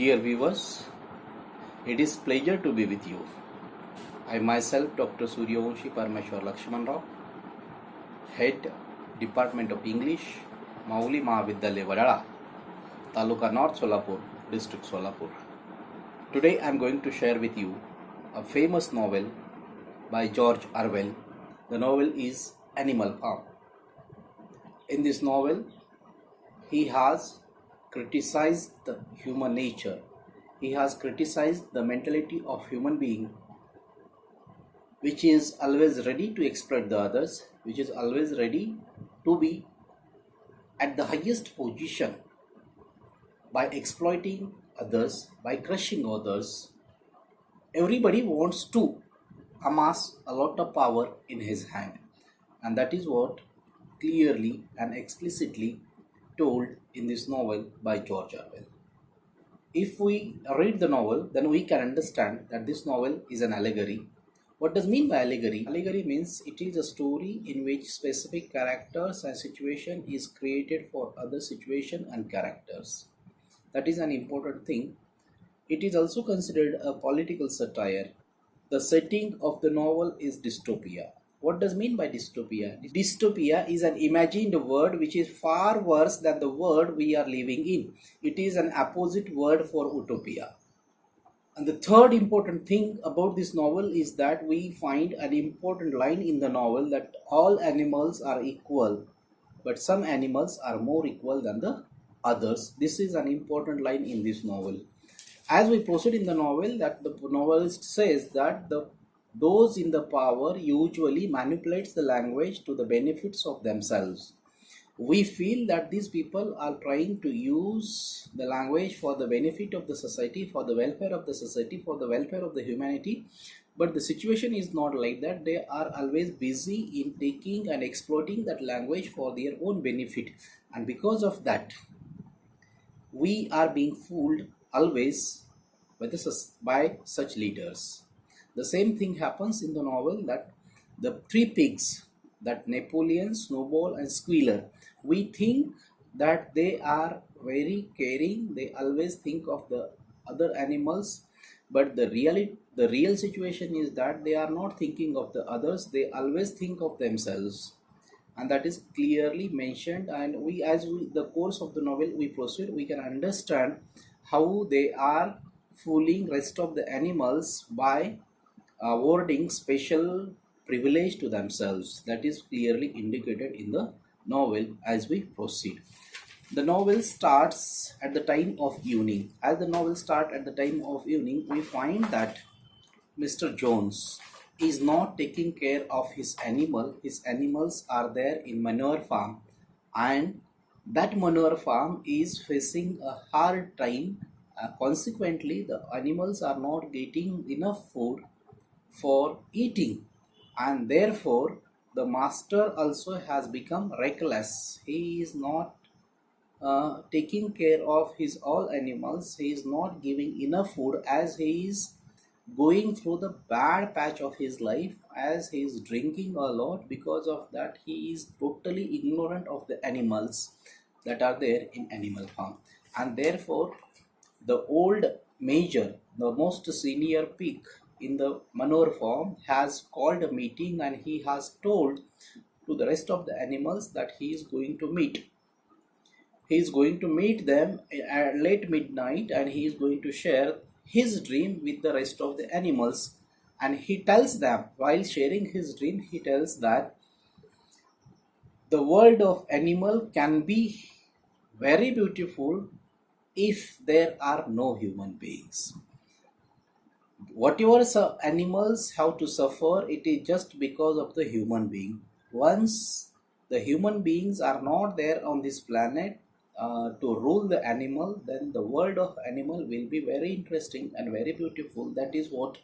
Dear viewers, it is pleasure to be with you. I myself, Dr. Suryawanshi Parmeshwar Rao, Head Department of English, Mauli Mahavidyalaya Vadala, Taluka North Solapur, District Solapur. Today I am going to share with you a famous novel by George Orwell. The novel is Animal Farm. In this novel, he has criticized the human nature. He has criticized the mentality of human being, which is always ready to exploit the others, which is always ready to be at the highest position by exploiting others, by crushing others. Everybody wants to amass a lot of power in his hand, and that is what clearly and explicitly told in this novel by George Orwell. If we read the novel, then we can understand that this novel is an allegory. What does mean by allegory? Allegory means it is a story in which specific characters and situation is created for other situation and characters. That is an important thing. It is also considered a political satire. The setting of the novel is dystopia. What does mean by dystopia? Dystopia is an imagined world which is far worse than the world we are living in. It is an opposite word for utopia. And the third important thing about this novel is that we find an important line in the novel that all animals are equal, but some animals are more equal than the others. This is an important line in this novel. As we proceed in the novel, that the novelist says that those in the power usually manipulates the language to the benefits of themselves. We feel that these people are trying to use the language for the benefit of the society, for the welfare of the society, for the welfare of the humanity. But the situation is not like that. They are always busy in taking and exploiting that language for their own benefit. And because of that, we are being fooled always by such leaders. The same thing happens in the novel, that the three pigs, that Napoleon, Snowball and Squealer, we think that they are very caring. They always think of the other animals, but the real situation is that they are not thinking of the others. They always think of themselves, and that is clearly mentioned. And the course of the novel we proceed, we can understand how they are fooling rest of the animals by awarding special privilege to themselves. That is clearly indicated in the novel as we proceed. The novel starts at the time of evening. As the novel starts at the time of evening, we find that Mr. Jones is not taking care of his animal. His animals are there in manure farm, and that manure farm is facing a hard time. Consequently, the animals are not getting enough food for eating, and therefore the master also has become reckless. He is not taking care of his all animals. He is not giving enough food, as he is going through the bad patch of his life, as he is drinking a lot. Because of that, he is totally ignorant of the animals that are there in animal farm, and therefore the old major, the most senior pig in the manure farm, has called a meeting, and he has told to the rest of the animals that he is going to meet. He is going to meet them at late midnight, and he is going to share his dream with the rest of the animals. And he tells them, while sharing his dream, he tells that the world of animal can be very beautiful if there are no human beings. Whatever animals have to suffer, it is just because of the human being. Once the human beings are not there on this planet to rule the animal, then the world of animal will be very interesting and very beautiful. That is what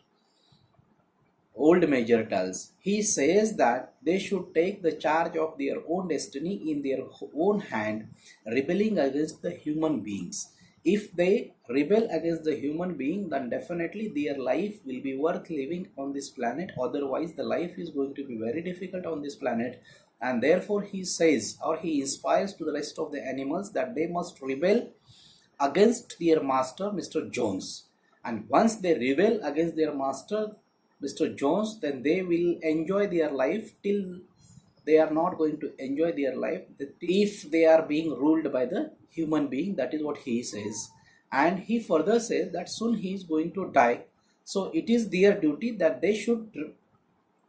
old major tells. He says that they should take the charge of their own destiny in their own hand, rebelling against the human beings. If they rebel against the human being, then definitely their life will be worth living on this planet. Otherwise, the life is going to be very difficult on this planet. And therefore, he says, or he inspires to the rest of the animals, that they must rebel against their master, Mr. Jones. And once they rebel against their master, Mr. Jones, then they will enjoy their life till they are not going to enjoy their life if they are being ruled by the human being. That is what he says. And he further says that soon he is going to die. So it is their duty that they should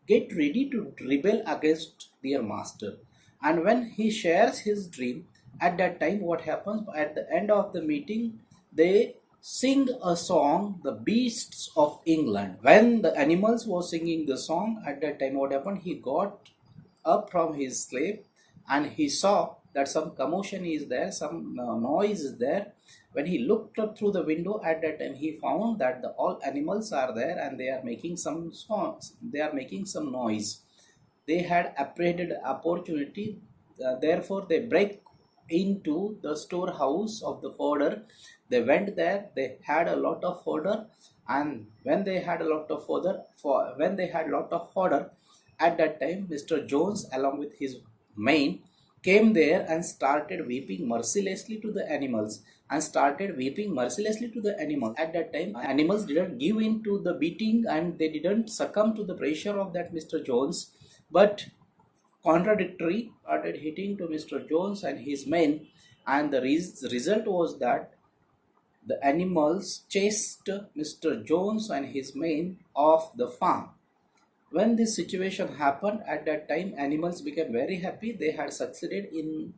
get ready to rebel against their master. And when he shares his dream, at that time, what happens at the end of the meeting, they sing a song, The Beasts of England. When the animals were singing the song, at that time, what happened? He got up from his sleep and he saw that some commotion is there, some noise is there. When he looked up through the window, at that time he found that all animals are there and they are making some songs, they are making some noise. They had apprehended opportunity, therefore they break into the storehouse of the fodder. They went there, they had a lot of fodder, and when they had a lot of fodder, at that time Mr. Jones along with his men came there and started weeping mercilessly to the animals. At that time, animals didn't give in to the beating and they didn't succumb to the pressure of that Mr. Jones, but contradictory started hitting to Mr. Jones and his men, and the result was that the animals chased Mr. Jones and his men off the farm. When this situation happened, at that time animals became very happy. They had succeeded in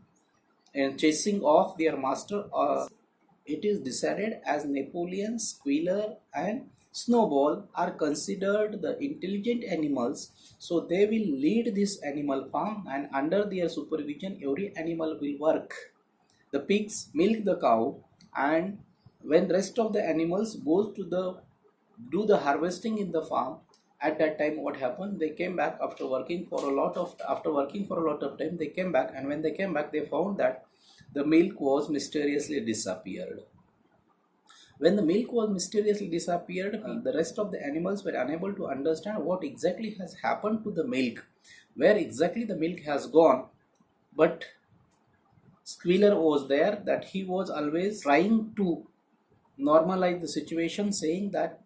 chasing off their master. It is decided as Napoleon, Squealer and Snowball are considered the intelligent animals, so they will lead this animal farm and under their supervision every animal will work. The pigs milk the cow, and when rest of the animals goes to do the harvesting in the farm, at that time what happened, they came back after working for a lot of time. They came back, and when they came back they found that the milk was mysteriously disappeared. When the milk was mysteriously disappeared, the rest of the animals were unable to understand what exactly has happened to the milk, where exactly the milk has gone. But Squealer was there, that he was always trying to normalize the situation, saying that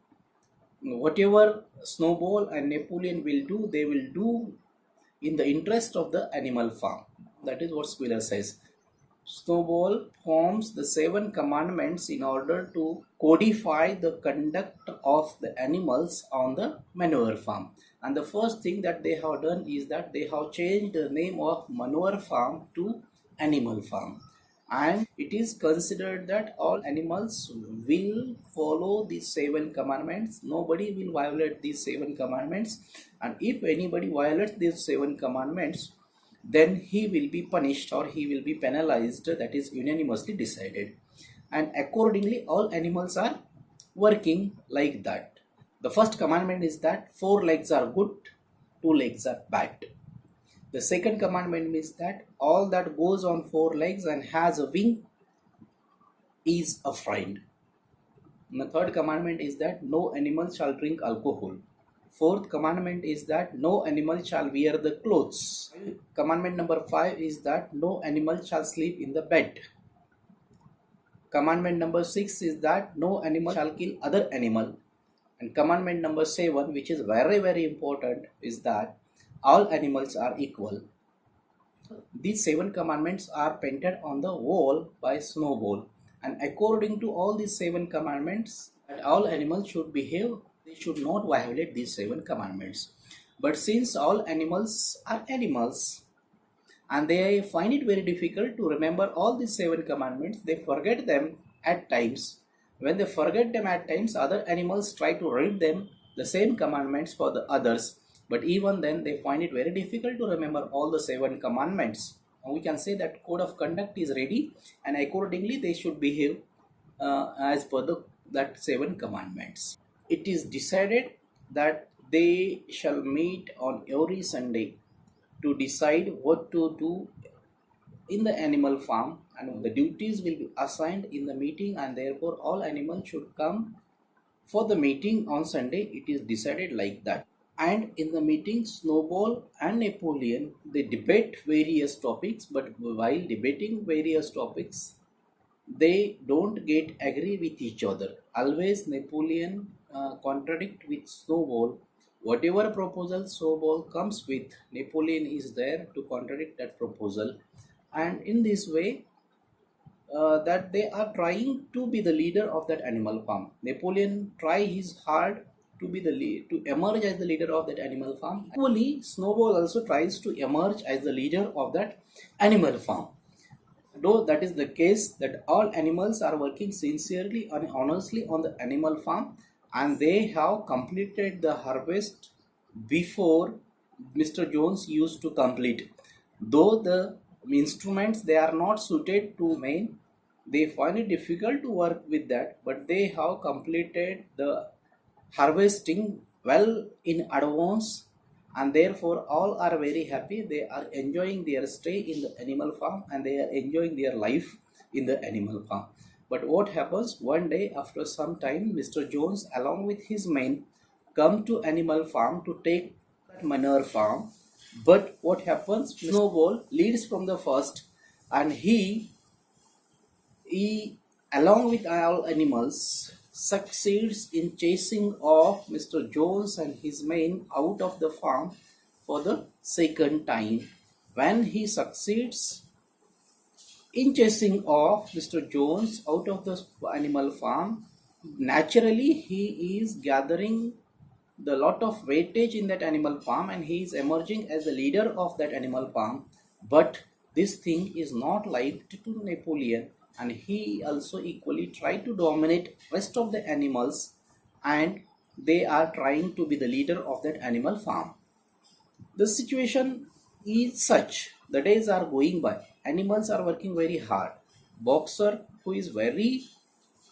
whatever Snowball and Napoleon will do, they will do in the interest of the animal farm. That is what Squealer says. Snowball forms the 7 commandments in order to codify the conduct of the animals on the manure farm. And the first thing that they have done is that they have changed the name of manure farm to animal farm. And it is considered that all animals will follow these 7 commandments. Nobody will violate these 7 commandments. And if anybody violates these 7 commandments, then he will be punished or he will be penalized. That is unanimously decided. And accordingly, all animals are working like that. The first commandment is that 4 legs are good, 2 legs are bad. The second commandment is that all that goes on 4 legs and has a wing is a friend. And the third commandment is that no animal shall drink alcohol. Fourth commandment is that no animal shall wear the clothes. Commandment number 5 is that no animal shall sleep in the bed. Commandment number 6 is that no animal shall kill other animal. And commandment number 7, which is very, very important, is that all animals are equal. These 7 commandments are painted on the wall by Snowball. And according to all these 7 commandments, that all animals should behave, they should not violate these 7 commandments. But since all animals are animals and they find it very difficult to remember all these 7 commandments, they forget them at times. When they forget them at times, other animals try to read them the same commandments for the others. But even then, they find it very difficult to remember all the 7 commandments. And we can say that code of conduct is ready, and accordingly they should behave as per that 7 commandments. It is decided that they shall meet on every Sunday to decide what to do in the animal farm, and the duties will be assigned in the meeting, and therefore all animals should come for the meeting on Sunday. It is decided like that. And in the meeting, Snowball and Napoleon, they debate various topics, but while debating various topics, they don't get agree with each other. Always Napoleon contradict with Snowball. Whatever proposal Snowball comes with, Napoleon is there to contradict that proposal, and in this way, that they are trying to be the leader of that animal farm. Napoleon try his hard to be the to emerge as the leader of that animal farm. Equally, Snowball also tries to emerge as the leader of that animal farm. Though that is the case that all animals are working sincerely and honestly on the animal farm, and they have completed the harvest before Mr. Jones used to complete. Though the instruments they are not suited to main, they find it difficult to work with that, but they have completed the harvesting well in advance, and therefore all are very happy. They are enjoying their stay in the animal farm and they are enjoying their life in the animal farm. But what happens one day, after some time, Mr. Jones along with his men come to animal farm to take that manure farm. But what happens, Snowball leads from the first, and he, along with all animals, succeeds in chasing off Mr. Jones and his men out of the farm for the second time. When he succeeds in chasing off Mr. Jones out of the animal farm, naturally he is gathering the lot of weightage in that animal farm and he is emerging as the leader of that animal farm. But this thing is not liked to Napoleon, and he also equally tried to dominate rest of the animals, and they are trying to be the leader of that animal farm. The situation is such, the days are going by, animals are working very hard. Boxer, who is very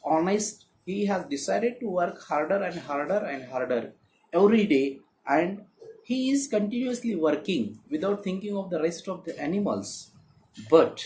honest, he has decided to work harder and harder and harder every day, and he is continuously working without thinking of the rest of the animals. But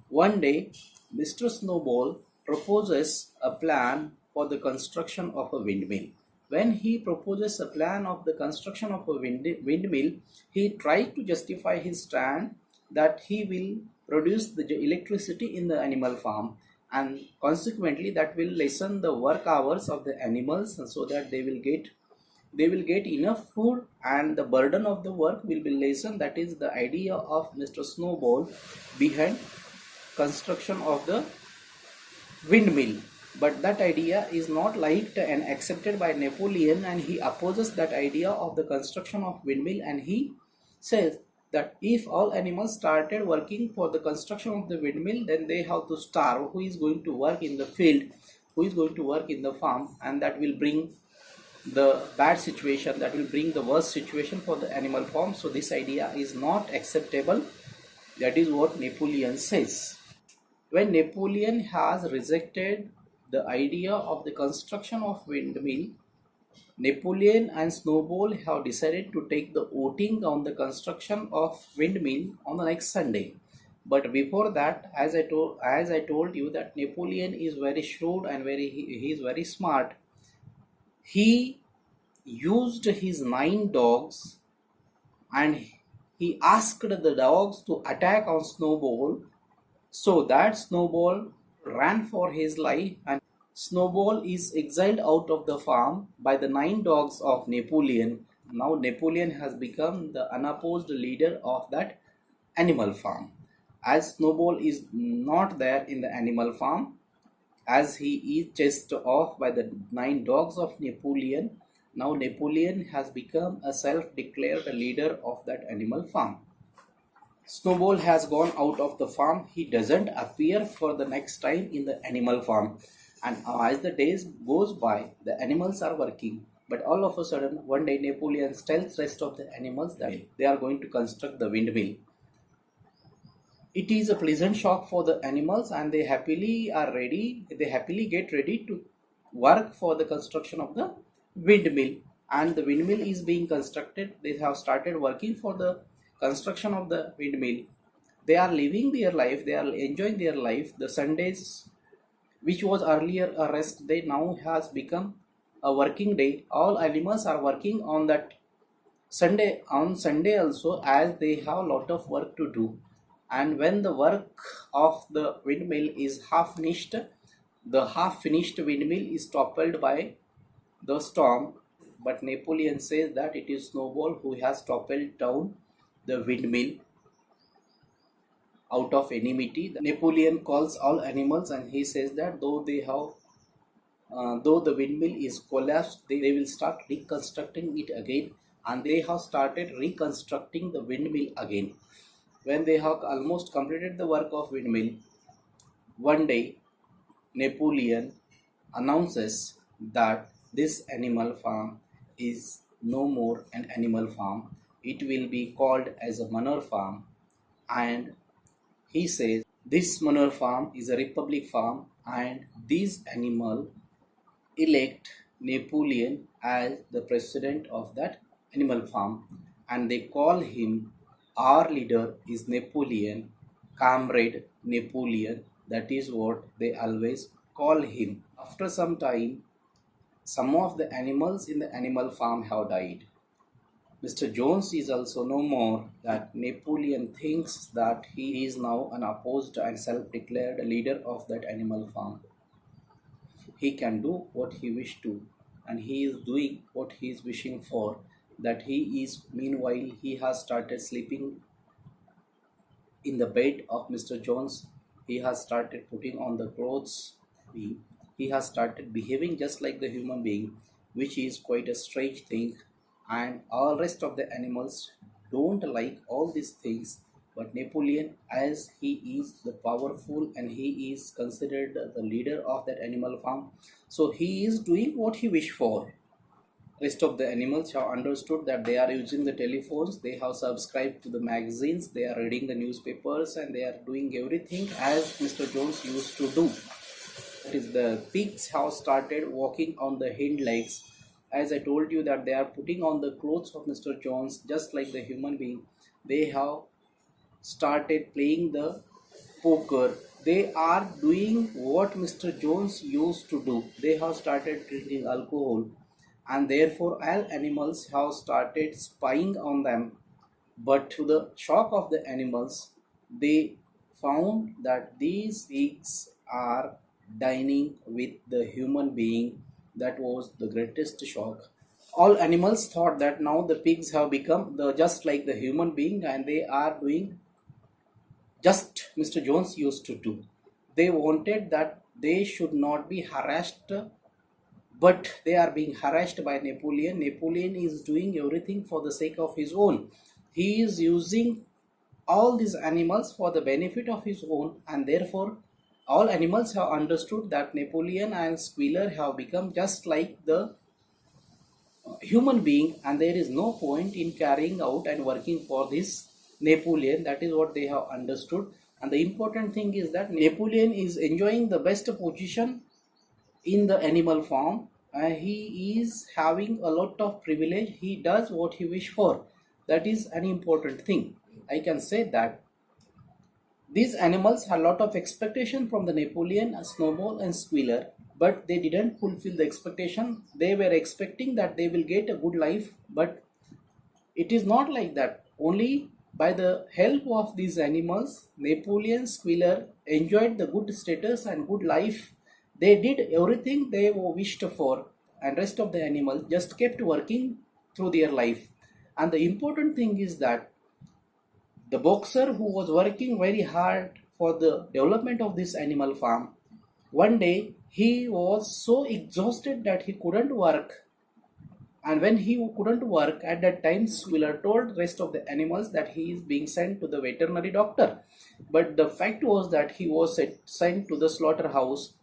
one day, Mr. Snowball proposes a plan for the construction of a windmill. When he proposes a plan of the construction of a windmill, he tries to justify his stand that he will produce the electricity in the animal farm, and consequently that will lessen the work hours of the animals, and so that they will get enough food and the burden of the work will be lessened. That is the idea of Mr. Snowball behind construction of the windmill. But that idea is not liked and accepted by Napoleon, and he opposes that idea of the construction of windmill, and he says that if all animals started working for the construction of the windmill, then they have to starve. Who is going to work in the field? Who is going to work in the farm? And that will bring the bad situation, that will bring the worst situation for the animal farm. So this idea is not acceptable. That is what Napoleon says. When Napoleon has rejected the idea of the construction of windmill, Napoleon and Snowball have decided to take the voting on the construction of windmill on the next Sunday. But before that, as I told you that Napoleon is very shrewd and he is very smart. He used his 9 dogs, and he asked the dogs to attack on Snowball, so that Snowball ran for his life, and Snowball is exiled out of the farm by the 9 dogs of Napoleon. Now Napoleon has become the unopposed leader of that animal farm. As Snowball is not there in the animal farm, as he is chased off by the 9 dogs of Napoleon, now Napoleon has become a self-declared leader of that animal farm. Snowball has gone out of the farm. He doesn't appear for the next time in the animal farm. And as the days goes by, the animals are working. But all of a sudden, one day Napoleon tells rest of the animals that they are going to construct the windmill. It is a pleasant shock for the animals, and they happily get ready to work for the construction of the windmill. And the windmill is being constructed. They have started working for the construction of the windmill. They are living their life, they are enjoying their life. The Sundays, which was earlier a rest day, now has become a working day. All animals are working on that Sunday also, as they have a lot of work to do. And when the work of the windmill is half finished, the half finished windmill is toppled by the storm. But Napoleon says that it is Snowball who has toppled down the windmill out of enmity. Napoleon calls all animals and he says that though the windmill is collapsed, they will start reconstructing it again, and they have started reconstructing the windmill again. When they have almost completed the work of windmill, one day Napoleon announces that this animal farm is no more an animal farm. It will be called as a manure farm, and he says this manure farm is a republic farm, and these animal elect Napoleon as the president of that animal farm, and they call him, our leader is Napoleon, comrade Napoleon. That is what they always call him. After some time, some of the animals in the animal farm have died. Mr. Jones is also no more. That Napoleon thinks that he is now an opposed and self-declared leader of that animal farm. He can do what he wished to, and he is doing what he is wishing for. That he is, meanwhile, he has started sleeping in the bed of Mr. Jones. He has started putting on the clothes. He has started behaving just like the human being, which is quite a strange thing. And all rest of the animals don't like all these things. But Napoleon, as he is the powerful and he is considered the leader of that animal farm, so he is doing what he wished for. Rest of the animals have understood that they are using the telephones, they have subscribed to the magazines, they are reading the newspapers, and they are doing everything as Mr. Jones used to do. That is, the pigs have started walking on the hind legs. As I told you that they are putting on the clothes of Mr. Jones just like the human being. They have started playing the poker. They are doing what Mr. Jones used to do. They have started drinking alcohol, and therefore all animals have started spying on them. But to the shock of the animals, they found that these pigs are dining with the human being. That was the greatest shock. All animals thought that now the pigs have become just like the human being, and they are doing just Mr. Jones used to do. They wanted that they should not be harassed, but they are being harassed by Napoleon. Napoleon is doing everything for the sake of his own. He is using all these animals for the benefit of his own, and therefore all animals have understood that Napoleon and Squealer have become just like the human being, and there is no point in carrying out and working for this Napoleon. That is what they have understood. And the important thing is that Napoleon is enjoying the best position in the animal farm. He is having a lot of privilege. He does what he wish for. That is an important thing. I can say that these animals had a lot of expectation from the Napoleon, Snowball and Squealer, but they didn't fulfill the expectation. They were expecting that they will get a good life, but it is not like that. Only by the help of these animals, Napoleon, Squealer enjoyed the good status and good life. They did everything they wished for, and rest of the animals just kept working through their life. And the important thing is that the boxer who was working very hard for the development of this animal farm, one day he was so exhausted that he couldn't work. And when he couldn't work at that time, Squealer told rest of the animals that he is being sent to the veterinary doctor. But the fact was that he was sent to the slaughterhouse.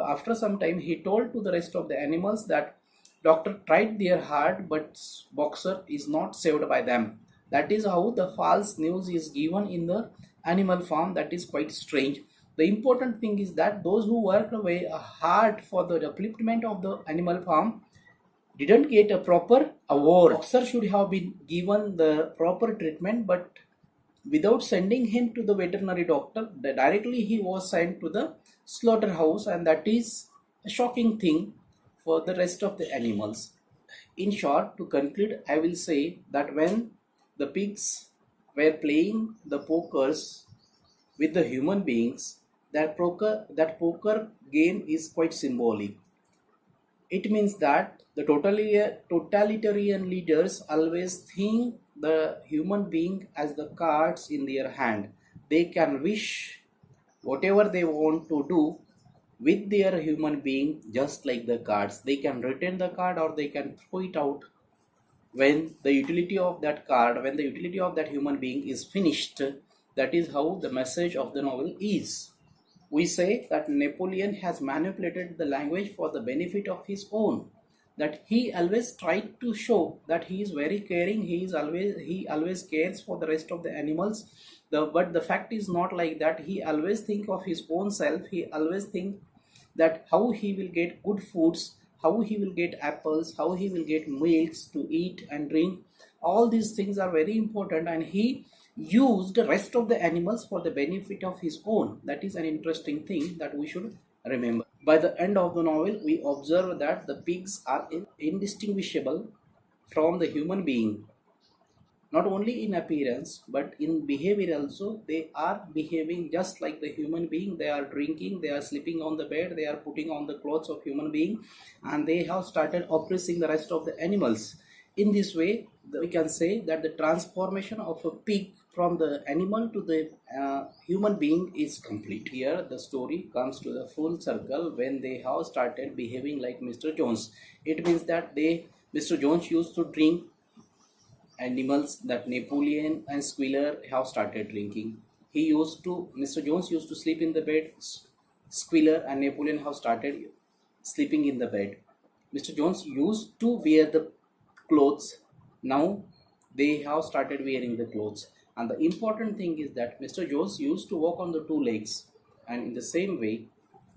After some time, he told to the rest of the animals that doctor tried their hard, but boxer is not saved by them. That is how the false news is given in the animal farm. That is quite strange. The important thing is that those who worked very hard for the upliftment of the animal farm didn't get a proper award. Boxer should have been given the proper treatment, but without sending him to the veterinary doctor, directly he was sent to the slaughterhouse, and that is a shocking thing for the rest of the animals. In short, to conclude, I will say that when the pigs were playing the pokers with the human beings, that poker game is quite symbolic. It means that the totalitarian leaders always think the human being as the cards in their hand. They can wish whatever they want to do with their human being just like the cards. They can return the card or they can throw it out when the utility of that card, when the utility of that human being is finished. That is how the message of the novel is. We say that Napoleon has manipulated the language for the benefit of his own. That he always tried to show that he is very caring. He always cares for the rest of the animals. But the fact is not like that. He always think of his own self. He always think that how he will get good foods, how he will get apples, how he will get milks to eat and drink. All these things are very important, and he used the rest of the animals for the benefit of his own. That is an interesting thing that we should remember. By the end of the novel, we observe that the pigs are indistinguishable from the human being, not only in appearance but in behavior also. They are behaving just like the human being. They are drinking, they are sleeping on the bed, they are putting on the clothes of human being, and they have started oppressing the rest of the animals. In this way, we can say that the transformation of a pig from the animal to the human being is complete. Here the story comes to the full circle when they have started behaving like Mr. Jones. It means that Mr. Jones used to drink animals that Napoleon and Squealer have started drinking. Mr. Jones used to sleep in the bed. Squealer and Napoleon have started sleeping in the bed. Mr. Jones used to wear the clothes. Now they have started wearing the clothes. And the important thing is that Mr. Jones used to walk on the two legs. And in the same way,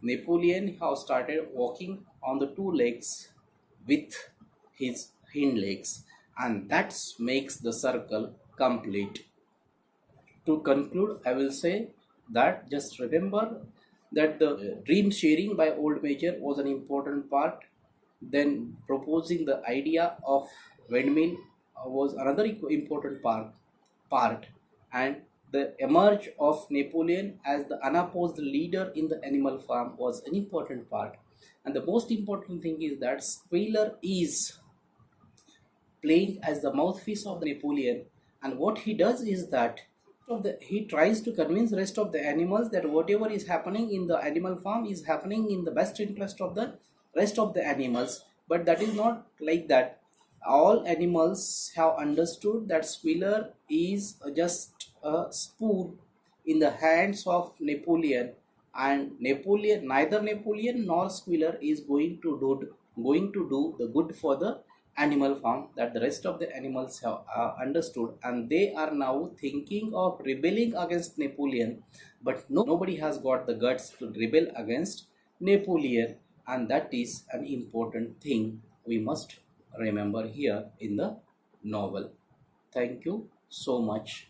Napoleon has started walking on the two legs with his hind legs, and that makes the circle complete. To conclude, I will say that just remember that the dream sharing by old major was an important part. Then proposing the idea of windmill was another important part, and the emerge of Napoleon as the unopposed leader in the animal farm was an important part. And the most important thing is that Squealer is playing as the mouthpiece of Napoleon, and what he does is that he tries to convince the rest of the animals that whatever is happening in the animal farm is happening in the best interest of the rest of the animals. But that is not like that. All animals have understood that Squealer is just a spoon in the hands of Napoleon, and neither Napoleon nor Squealer is going to do the good for the animal farm. That the rest of the animals have understood, and they are now thinking of rebelling against Napoleon, but nobody has got the guts to rebel against Napoleon, and that is an important thing we must remember here in the novel. Thank you so much.